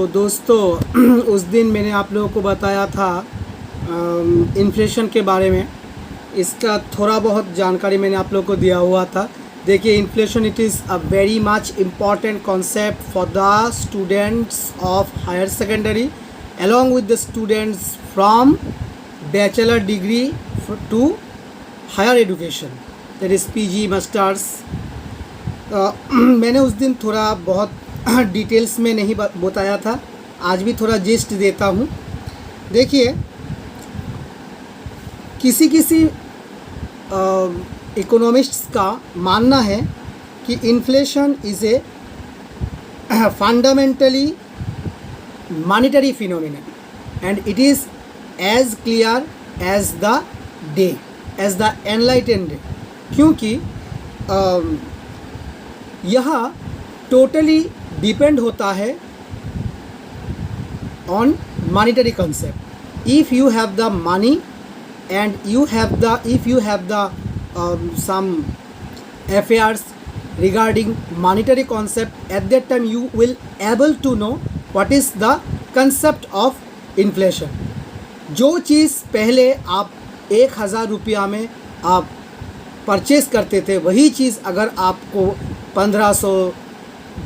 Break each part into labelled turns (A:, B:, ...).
A: दोस्तों उस दिन मैंने आप लोगों को बताया था इन्फ्लेशन के बारे में। इसका थोड़ा बहुत जानकारी मैंने आप लोगों को दिया हुआ था। देखिए, inflation it is a very much important concept for the students of higher secondary along with the students from bachelor degree to higher education, that is PG masters। मैंने उस दिन थोड़ा बहुत डिटेल्स में नहीं बताया था, आज भी थोड़ा जिस्ट देता हूँ। देखिए, किसी इकोनॉमिस्ट्स का मानना है कि inflation is a fundamentally monetary phenomenon and it is as clear as the day, as the enlightened day, क्योंकि यह टोटली डिपेंड होता है on monetary concept। if you have the money and if you have the some affairs regarding monetary concept, at that time you will able to know what is the concept of inflation। जो चीज़ पहले आप 1000 रुपया में आप purchase करते थे, वही चीज़ अगर आपको 1500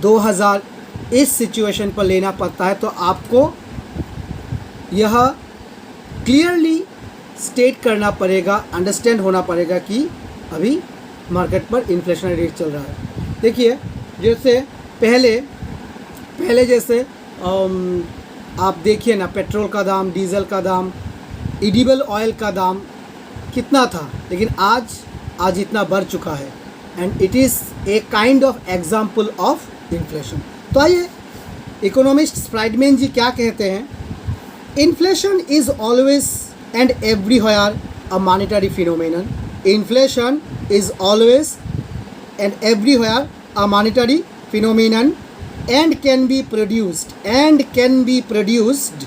A: 2000 इस सिचुएशन पर लेना पड़ता है, तो आपको यह क्लियरली स्टेट करना पड़ेगा, अंडरस्टैंड होना पड़ेगा कि अभी मार्केट पर इन्फ्लेशन रेट चल रहा है। देखिए, जैसे पहले जैसे आप देखिए ना, पेट्रोल का दाम, डीज़ल का दाम, एडिबल ऑयल का दाम कितना था, लेकिन आज इतना बढ़ चुका है। And it is a kind of example of inflation. तो आइए, इकोनॉमिस्ट फ्राइडमैन जी क्या कहते हैं। Inflation is always and everywhere a monetary phenomenon. Inflation is always and everywhere a monetary phenomenon and can be produced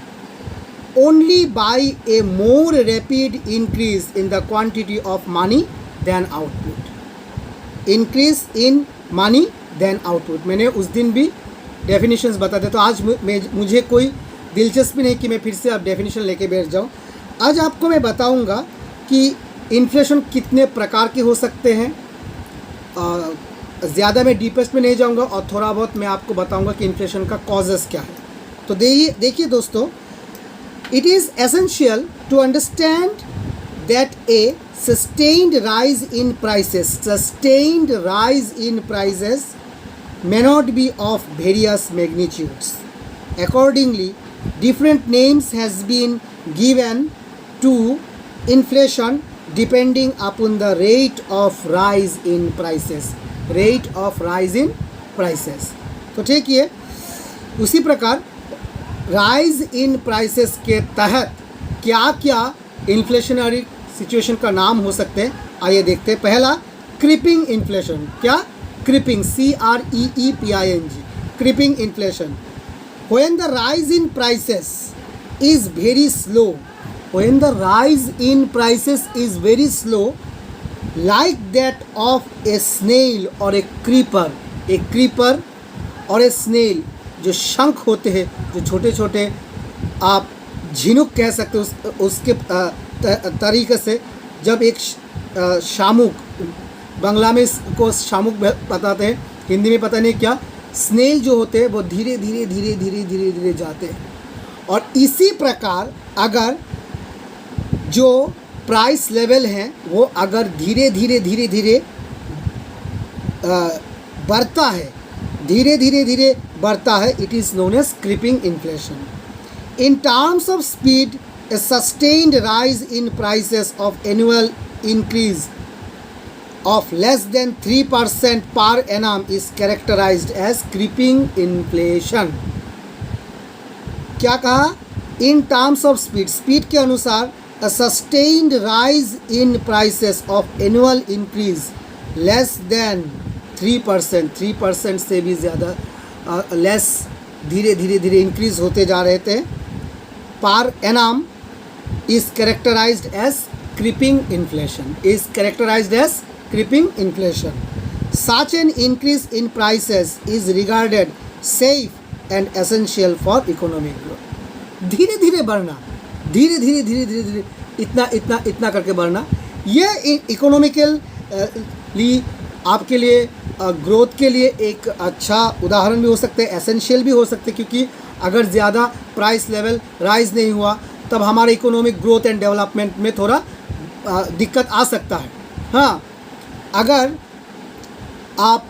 A: only by a more rapid increase in the quantity of money than output। increase in money than output, मैंने उस दिन भी definitions बताते, तो आज मुझे कोई दिलचस्पी नहीं कि मैं फिर से आप डेफिनेशन लेके बैठ जाऊँ। आज आपको मैं बताऊंगा कि इन्फ्लेशन कितने प्रकार के हो सकते हैं। ज़्यादा मैं डीपेस्ट में नहीं जाऊंगा और थोड़ा बहुत मैं आपको बताऊंगा कि इन्फ्लेशन का कॉजेस क्या है। तो देखिए दोस्तों, it is essential to understand that a sustained rise in prices may not be of various magnitudes। Accordingly, different names has been given to inflation depending upon the rate of rise in prices। तो ठीक है, उसी प्रकार rise in prices के तहत क्या क्या inflationary situation का नाम हो सकते हैं, आइए देखते हैं। पहला, क्रीपिंग इन्फ्लेशन। क्या? Creeping, CREEPING, creeping inflation. When the rise in prices is very slow, like that of a snail or a creeper और a snail, जो शंख होते हैं, जो छोटे छोटे आप झिनुक कह सकते हो उसके तरीके से, जब एक शामुक, बांग्ला में इसको शामुक बताते हैं, हिंदी में पता नहीं क्या, स्नेल जो होते हैं वो धीरे धीरे जाते हैं। और इसी प्रकार अगर जो प्राइस लेवल हैं वो अगर धीरे धीरे बढ़ता है, it is known as creeping inflation. In terms of speed, a sustained rise in prices of annual increase of less than 3% per annum is characterized as creeping inflation. क्या कहा? इन टर्म्स ऑफ स्पीड के अनुसार a sustained rise in prices of annual increase less than 3% से भी ज़्यादा less धीरे increase होते जा रहे थे per annum is characterized as creeping inflation. Such an increase in prices is regarded safe and essential for economic growth. धीरे धीरे बढ़ना, धीरे धीरे धीरे धीरे धीरे इतना इतना इतना करके बढ़ना, ये इकोनॉमिकली आपके लिए ग्रोथ के लिए एक अच्छा उदाहरण भी हो सकते हैं, एसेंशियल भी हो सकते हैं, क्योंकि अगर ज़्यादा प्राइस लेवल राइज नहीं हुआ तब हमारे इकोनॉमिक ग्रोथ एंड डेवलपमेंट में थोड़ा दिक्कत आ सकता है। हाँ, अगर आप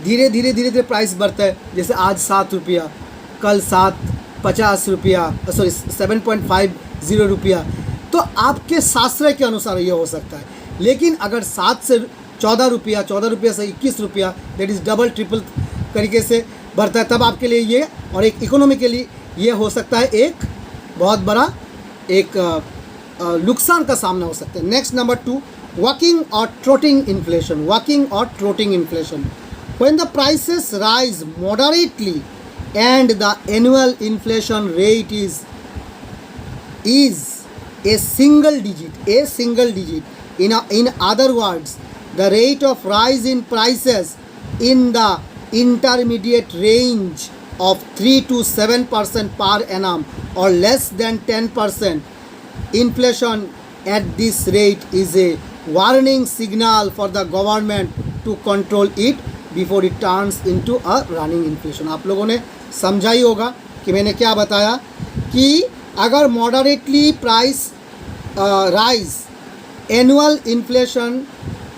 A: धीरे धीरे धीरे धीरे प्राइस बढ़ता है, जैसे आज 7 रुपया, कल 7.50 रुपया, सॉरी 7.50 रुपया, तो आपके शास्त्र के अनुसार ये हो सकता है। लेकिन अगर 7 से 14 रुपया, 14 रुपया से 21 रुपया, दैट इज़ डबल ट्रिपल तरीके से बढ़ता है, तब आपके लिए ये और एक इकोनॉमिकली ये हो सकता है एक बहुत बड़ा एक नुकसान का सामना हो सकता है। नेक्स्ट नंबर 2, वॉकिंग और ट्रोटिंग इन्फ्लेशन। वॉकिंग और trotting inflation, when the prices rise moderately and the annual inflation rate is a single digit. In other words, the rate of rise in prices in the intermediate range of 3 to 7% per annum or less than 10% inflation at this rate is a warning signal for the government to control it before it turns into a running inflation. आप लोगों ने समझा ही होगा कि मैंने क्या बताया कि अगर moderately price rise, annual inflation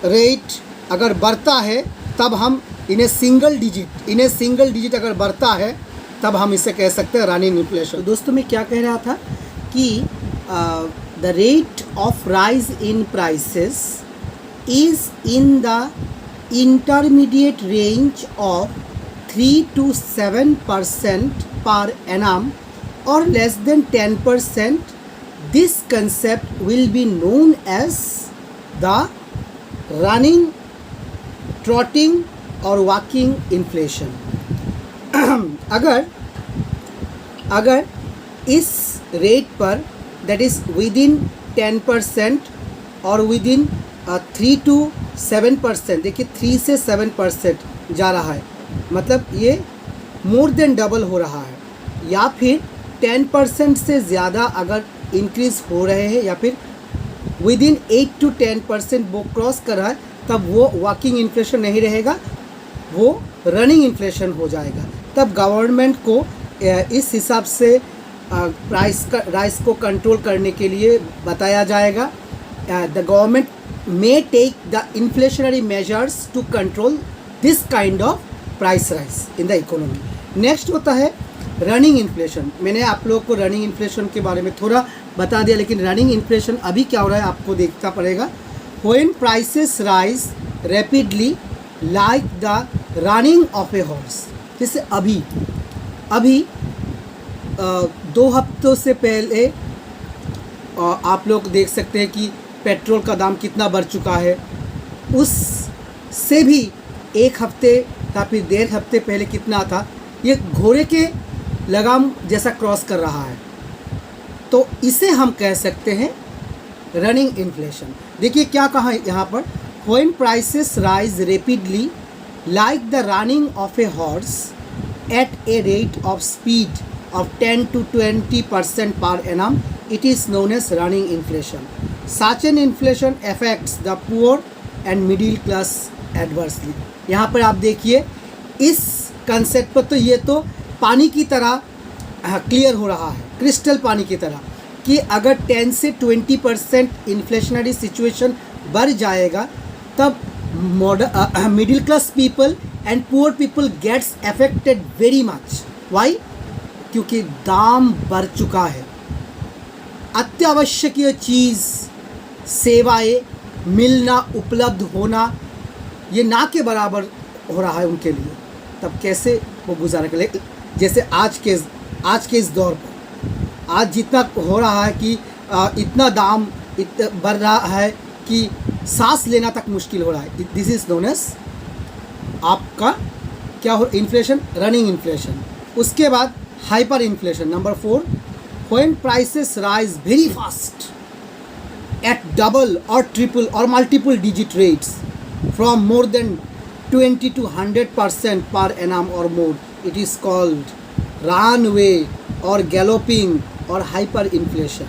A: rate अगर बढ़ता है, तब हम इन्हें सिंगल डिजिट अगर बढ़ता है तब हम इसे कह सकते हैं रनिंग इन्फ्लेशन। तो दोस्तों मैं क्या कह रहा था कि the rate of rise in prices is in the intermediate range of 3 to 7% per annum or less than 10%. This concept will be known as the running, trotting or walking inflation. अगर इस रेट पर, that is within 10% और within 3 to 7%, देखिए 3 से 7% जा रहा है, मतलब ये मोर देन डबल हो रहा है, या फिर 10% से ज़्यादा अगर इंक्रीज़ हो रहे हैं, या फिर विदिन 8 to 10% वो क्रॉस कर रहा है, तब वो वॉकिंग इन्फ्लेशन नहीं रहेगा, वो रनिंग इन्फ्लेशन हो जाएगा। तब गवर्नमेंट को इस हिसाब से प्राइस को कंट्रोल करने के लिए बताया जाएगा। The government may take the inflationary measures to control this kind of price rise in the economy. Next होता है रनिंग इन्फ्लेशन। मैंने आप लोगों को रनिंग इन्फ्लेशन के बारे में थोड़ा बता दिया, लेकिन रनिंग इन्फ्लेशन अभी क्या हो रहा है आपको देखना पड़ेगा। When prices rise rapidly like the running of a horse, जैसे अभी 2 हफ्तों से पहले आप लोग देख सकते हैं कि पेट्रोल का दाम कितना बढ़ चुका है, उससे भी 1 हफ्ते या फिर 1.5 हफ्ते पहले कितना था, ये घोड़े के लगाम जैसा क्रॉस कर रहा है। तो इसे हम कह सकते हैं रनिंग इन्फ्लेशन। देखिए क्या कहा है यहाँ पर, when prices rise rapidly like the running of a horse at a rate of speed of 10 to 20% per annum, it is known as running inflation. Such an inflation affects the poor and middle class adversely. यहाँ पर आप देखिए इस concept पर, तो ये तो पानी की तरह क्लियर हो रहा है, क्रिस्टल पानी की तरह, कि अगर 10 से 20% इन्फ्लेशनरी सिचुएशन बढ़ जाएगा, तब middle class people and poor people gets affected very much. Why? क्योंकि दाम बढ़ चुका है, अत्यावश्यकीय चीज़ सेवाएं मिलना, उपलब्ध होना, ये ना के बराबर हो रहा है उनके लिए। तब कैसे वो गुजारा करें? जैसे आज के इस दौर पर आज जितना हो रहा है कि इतना दाम बढ़ रहा है कि सांस लेना तक मुश्किल हो रहा है। दिस इज़ नोन एज आपका क्या हो, इन्फ्लेशन, रनिंग इन्फ्लेशन। उसके बाद hyper inflation. Number 4, when prices rise very fast at double और ट्रिपल और multiple digit rates from more than 20 to 100% per annum or more, it is called runaway or galloping or hyperinflation.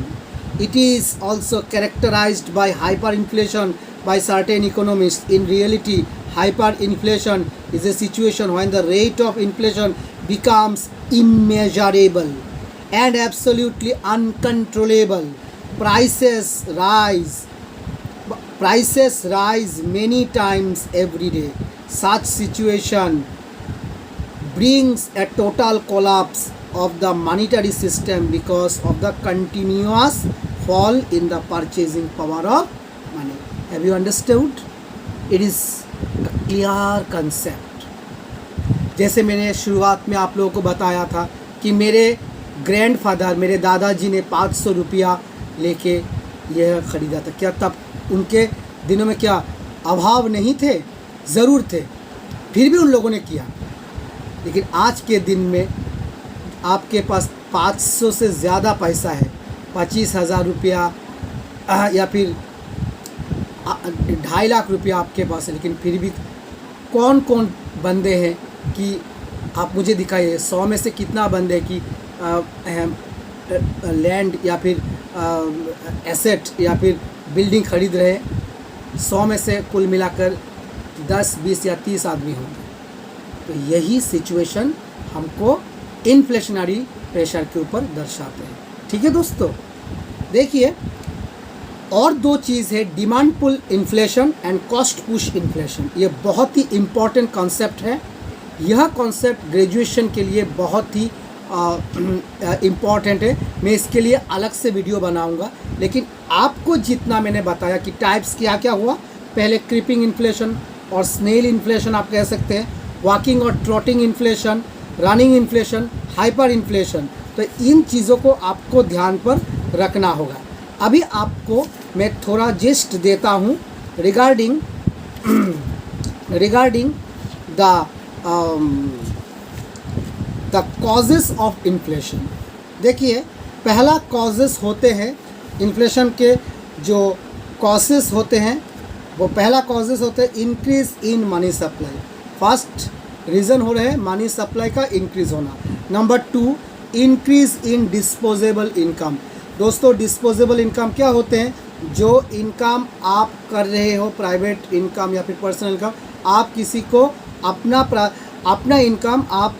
A: It is also characterized by hyperinflation by certain economists. In reality, hyperinflation is a situation when the rate of inflation becomes immeasurable and absolutely uncontrollable. Prices rise many times every day. Such situation brings a total collapse of the monetary system because of the continuous fall in the purchasing power of money. Have you understood? It is a clear concept. जैसे मैंने शुरुआत में आप लोगों को बताया था कि मेरे ग्रैंडफादर, मेरे दादाजी ने 500 रुपया लेके यह ख़रीदा था। क्या तब उनके दिनों में क्या अभाव नहीं थे? ज़रूर थे, फिर भी उन लोगों ने किया। लेकिन आज के दिन में आपके पास 500 से ज़्यादा पैसा है, 25,000 रुपया या फिर 2.5 लाख रुपया आपके पास है, लेकिन फिर भी कौन कौन बंदे हैं कि आप मुझे दिखाइए 100 में से कितना बंदे कि लैंड या फिर एसेट या फिर बिल्डिंग खरीद रहे? 100 में से कुल मिलाकर 10, 20 या 30 आदमी होंगे। तो यही सिचुएशन हमको इन्फ्लेशनरी प्रेशर के ऊपर दर्शाते हैं। ठीक है दोस्तों, देखिए और दो चीज़ है, demand pull inflation and cost push inflation. ये बहुत ही इम्पॉर्टेंट कॉन्सेप्ट है। यह कॉन्सेप्ट ग्रेजुएशन के लिए बहुत ही इम्पॉर्टेंट है। मैं इसके लिए अलग से वीडियो बनाऊंगा, लेकिन आपको जितना मैंने बताया कि टाइप्स क्या क्या हुआ, पहले क्रीपिंग इन्फ्लेशन और स्नेल इन्फ्लेशन आप कह सकते हैं, वॉकिंग और trotting inflation, running inflation, hyper inflation. तो इन चीज़ों को आपको ध्यान पर रखना होगा। अभी आपको मैं थोड़ा जिस्ट देता हूँ regarding the causes of inflation. देखिए, पहला कॉजेस होते हैं इन्फ्लेशन के, जो कॉजेस होते हैं वो पहला कॉजेस होते हैं increase in money supply. First reason हो रहे हैं मनी सप्लाई का इंक्रीज होना। Number 2, increase in disposable income. दोस्तों, डिस्पोजेबल इनकम क्या होते हैं? जो इनकम आप कर रहे हो, प्राइवेट इनकम या फिर पर्सनल इनकम, आप किसी को अपना इनकम आप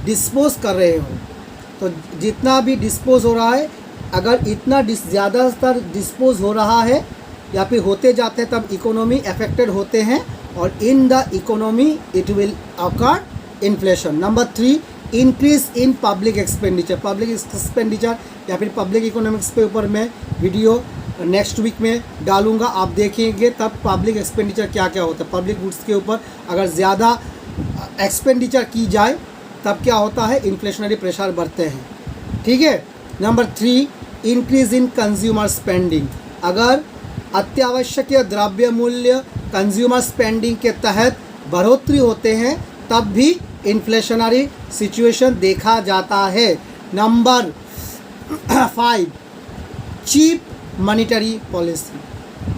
A: डिस्पोज कर रहे हो, तो जितना भी डिस्पोज हो रहा है, अगर इतना ज़्यादातर डिस्पोज हो रहा है या फिर होते जाते हैं, तब इकोनॉमी अफेक्टेड होते हैं और इन the economy it will occur inflation. Number 3, increase in public expenditure. Public expenditure या फिर पब्लिक इकोनॉमिक्स पे ऊपर मैं वीडियो नेक्स्ट वीक में डालूंगा, आप देखेंगे तब पब्लिक एक्सपेंडिचर क्या क्या होता है। पब्लिक गुड्स के ऊपर अगर ज़्यादा एक्सपेंडिचर की जाए तब क्या होता है, इन्फ्लेशनरी प्रेशर बढ़ते हैं। ठीक है। Number 3, increase in consumer spending. अगर अत्यावश्यक द्रव्य मूल्य कंज्यूमर स्पेंडिंग के तहत बढ़ोतरी होते हैं तब भी इन्फ्लेशनरी सिचुएशन देखा जाता है। Number 5, cheap monetary policy.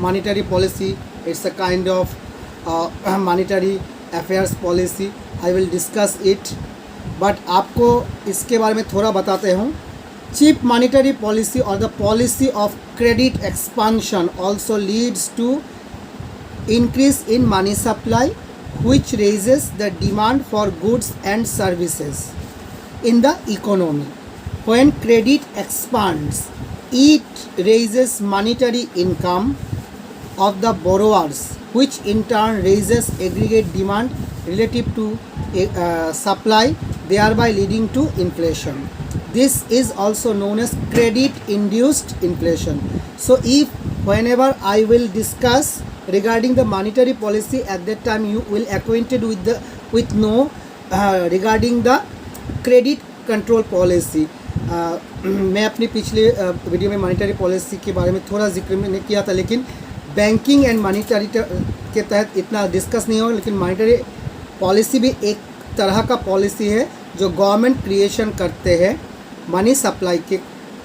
A: Monetary policy it's a kind of monetary affairs policy. I will discuss it, but आपको इसके बारे में थोड़ा बताते हूँ। Cheap monetary policy or the policy of credit expansion also leads to increase in money supply, which raises the demand for goods and services in the economy. When credit expands, it raises monetary income of the borrowers, which in turn raises aggregate demand relative to supply, thereby leading to inflation. This is also known as credit-induced inflation. So, if whenever I will discuss regarding the monetary policy, at that time you will acquainted with know regarding the credit control policy. मैं अपनी पिछले video में monetary policy के बारे में थोड़ा जिक्र मैंने किया था, लेकिन बैंकिंग एंड मॉनेटरी के तहत इतना डिस्कस नहीं होगा। लेकिन मॉनेटरी पॉलिसी भी एक तरह का पॉलिसी है जो गवर्नमेंट क्रिएशन करते हैं मनी सप्लाई के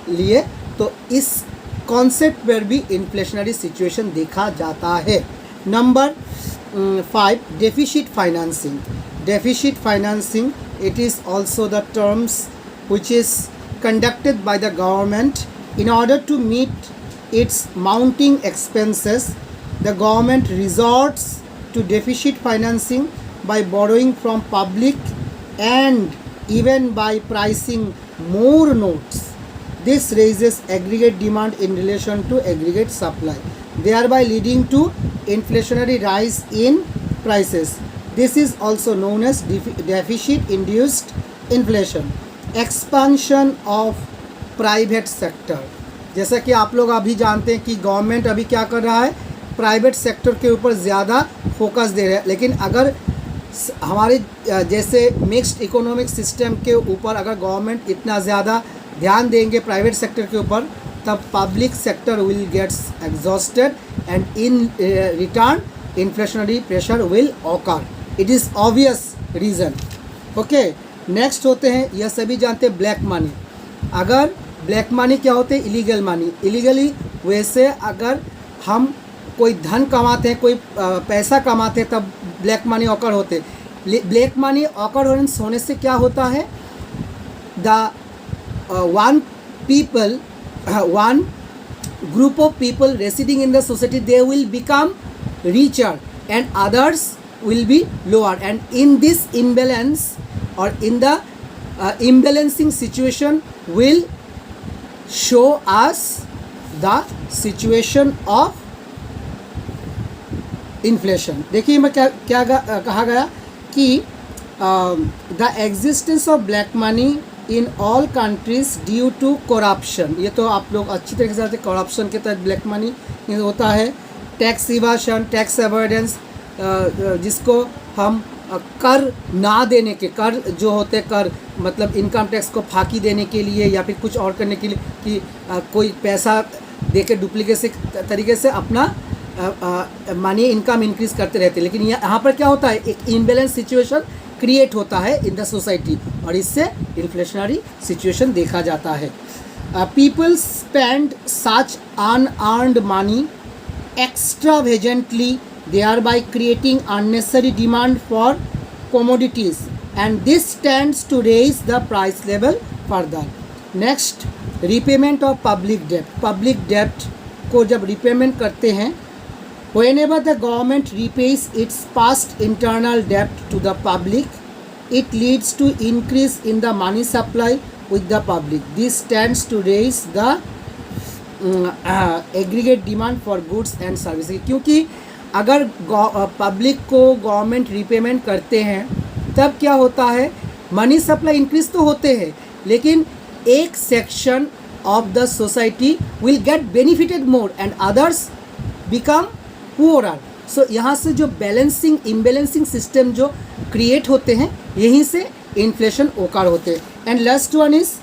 A: लिए। तो इस कॉन्सेप्ट पर भी इन्फ्लेशनरी सिचुएशन देखा जाता है। Number 5, deficit financing. Deficit financing, it is also the terms which is conducted by the government in order to meet its mounting expenses. The government resorts to deficit financing by borrowing from public and even by pricing more notes. This raises aggregate demand in relation to aggregate supply, thereby leading to inflationary rise in prices. This is also known as deficit induced inflation. Expansion of private sector. जैसा कि आप लोग अभी जानते हैं कि government अभी क्या कर रहा है, प्राइवेट सेक्टर के ऊपर ज़्यादा फोकस दे रहा है. लेकिन अगर हमारे जैसे मिक्स्ड इकोनॉमिक सिस्टम के ऊपर अगर गवर्नमेंट इतना ज़्यादा ध्यान देंगे प्राइवेट सेक्टर के ऊपर, तब public sector will gets exhausted and in return inflationary pressure will occur. It is obvious reason. Okay, next होते हैं, यह सभी जानते हैं, ब्लैक मनी. अगर ब्लैक मनी क्या होते हैं? Illegal money. इलीगली वैसे अगर हम कोई धन कमाते हैं, कोई पैसा कमाते हैं, तब ब्लैक मनी ऑकर होते. ब्लैक मनी ऑकर होने से क्या होता है? The one group of people residing in the society, they will become richer and others will be lower, and in this imbalance or in the imbalancing situation will show us the situation of inflation. देखिए मैं क्या कहा गया कि the existence of black money in all countries due to corruption. ये तो आप लोग अच्छी तरीके से जानते हैं, करप्शन के तहत ब्लैक मनी होता है. टैक्स इवाशन, टैक्स अवॉइडेंस, जिसको हम कर ना देने के, कर जो होते हैं, कर मतलब इनकम टैक्स को फाकी देने के लिए या फिर कुछ और करने के लिए कि कोई पैसा दे के डुप्लीकेट तरीके से अपना मनी इनकम इंक्रीज करते रहते हैं. लेकिन यहाँ पर क्या होता है? एक इम्बैलेंस सिचुएशन क्रिएट होता है इन द सोसाइटी और इससे इन्फ्लेशनरी सिचुएशन देखा जाता है. People spend such unearned money extravagantly, thereby creating unnecessary demand for commodities, and this tends to raise the price level further. Next, repayment of public debt. Public debt को जब repayment करते हैं, whenever the government repays its past internal debt to the public, it leads to increase in the money supply with the public. This tends to raise the aggregate demand for goods and services. क्योंकि अगर public को government repayment करते हैं तब क्या होता है? Money supply increase तो होते हैं, लेकिन एक section of the society will get benefited more and others become poorer. So यहाँ से जो बैलेंसिंग इम्बैलेंसिंग सिस्टम जो क्रिएट होते हैं, यहीं से इन्फ्लेशन ओकर होते हैं. And last one is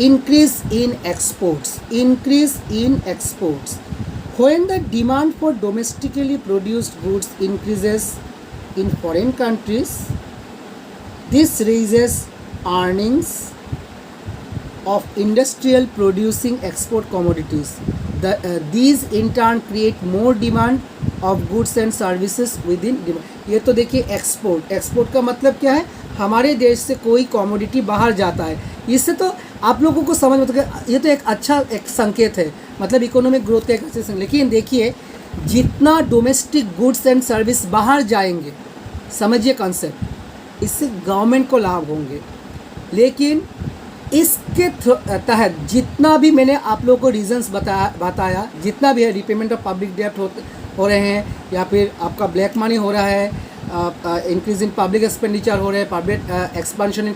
A: increase in exports. Increase in exports. When the demand for domestically produced goods increases in foreign countries, this raises earnings of industrial producing export commodities. These in turn create more demand of goods and services within demand. ये तो देखिए export का मतलब क्या है? हमारे देश से कोई कमोडिटी बाहर जाता है. इससे तो आप लोगों को समझ में, तो ये तो एक अच्छा एक संकेत है, मतलब इकोनॉमिक ग्रोथ का एक अच्छे संकेत. लेकिन देखिए जितना डोमेस्टिक गुड्स एंड सर्विस बाहर जाएंगे, समझिए कॉन्सेप्ट, इससे गवर्नमेंट को लाभ होंगे. लेकिन इसके तहत जितना भी मैंने आप लोगों को रीजंस बताया, जितना भी है, रिपेमेंट ऑफ पब्लिक डेब्ट हो रहे हैं, या फिर आपका ब्लैक मनी हो रहा है, इंक्रीज इन पब्लिक एक्सपेंडिचर हो रहे हैं, public expansion in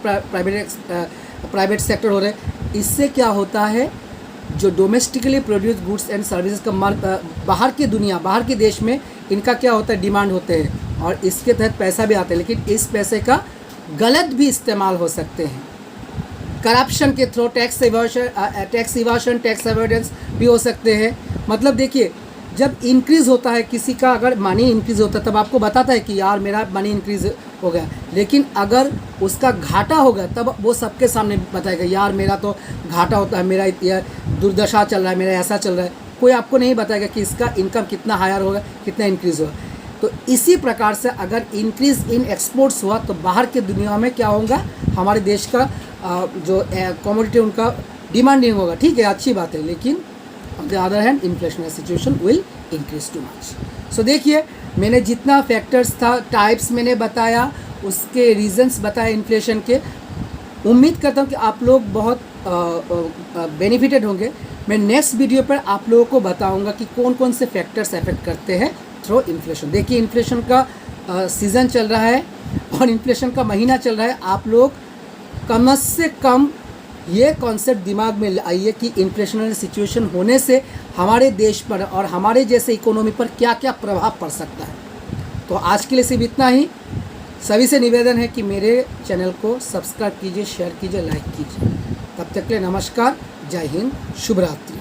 A: private sector हो रहे हैं, इससे क्या होता है? जो domestically produce goods and services का बाहर की दुनिया, बाहर के देश में इनका क्या होता है? डिमांड होते हैं और इसके तहत पैसा भी आता है. लेकिन इस पैसे का गलत भी इस्तेमाल हो सकते हैं करप्शन के थ्रू. टैक्स इवाशन, टैक्स अवॉइडेंस भी हो सकते हैं. मतलब देखिए जब इंक्रीज़ होता है किसी का, अगर मनी इंक्रीज़ होता है तब आपको बताता है कि यार मेरा मनी इंक्रीज़ हो गया. लेकिन अगर उसका घाटा हो गया तब वो सबके सामने बताएगा यार मेरा तो घाटा होता है, मेरा यह दुर्दशा चल रहा है, मेरा ऐसा चल रहा है. कोई आपको नहीं बताएगा कि इसका इनकम कितना हायर होगा, कितना इंक्रीज़ होगा. तो इसी प्रकार से अगर इंक्रीज इन एक्सपोर्ट्स हुआ तो बाहर के दुनिया में क्या होगा, हमारे देश का जो कमोडिटी उनका डिमांडिंग होगा, ठीक है, अच्छी बात है, लेकिन on the other hand inflationary situation will increase too much. So देखिए मैंने जितना फैक्टर्स था, टाइप्स मैंने बताया, उसके रीजंस बताए इन्फ्लेशन के। उम्मीद करता हूँ कि आप लोग बहुत बेनिफिटेड होंगे। मैं नेक्स्ट वीडियो पर आप लोगों को बताऊंगा कि कौन कौन से फैक्टर्स अफेक्ट करते हैं थ्रू इन्फ्लेशन। देखिए इन्फ्लेशन का सीज़न चल रहा है और इन्फ्लेशन का महीना चल रहा है। आप लोग कम से कम ये कॉन्सेप्ट दिमाग में लाइए कि इन्फ्लेशनरी सिचुएशन होने से हमारे देश पर और हमारे जैसे इकोनॉमी पर क्या क्या प्रभाव पड़ सकता है। तो आज के लिए सिर्फ इतना ही। सभी से निवेदन है कि मेरे चैनल को सब्सक्राइब कीजिए, शेयर कीजिए, लाइक कीजिए। तब तक के लिए नमस्कार, जय हिंद, शुभ रात्रि।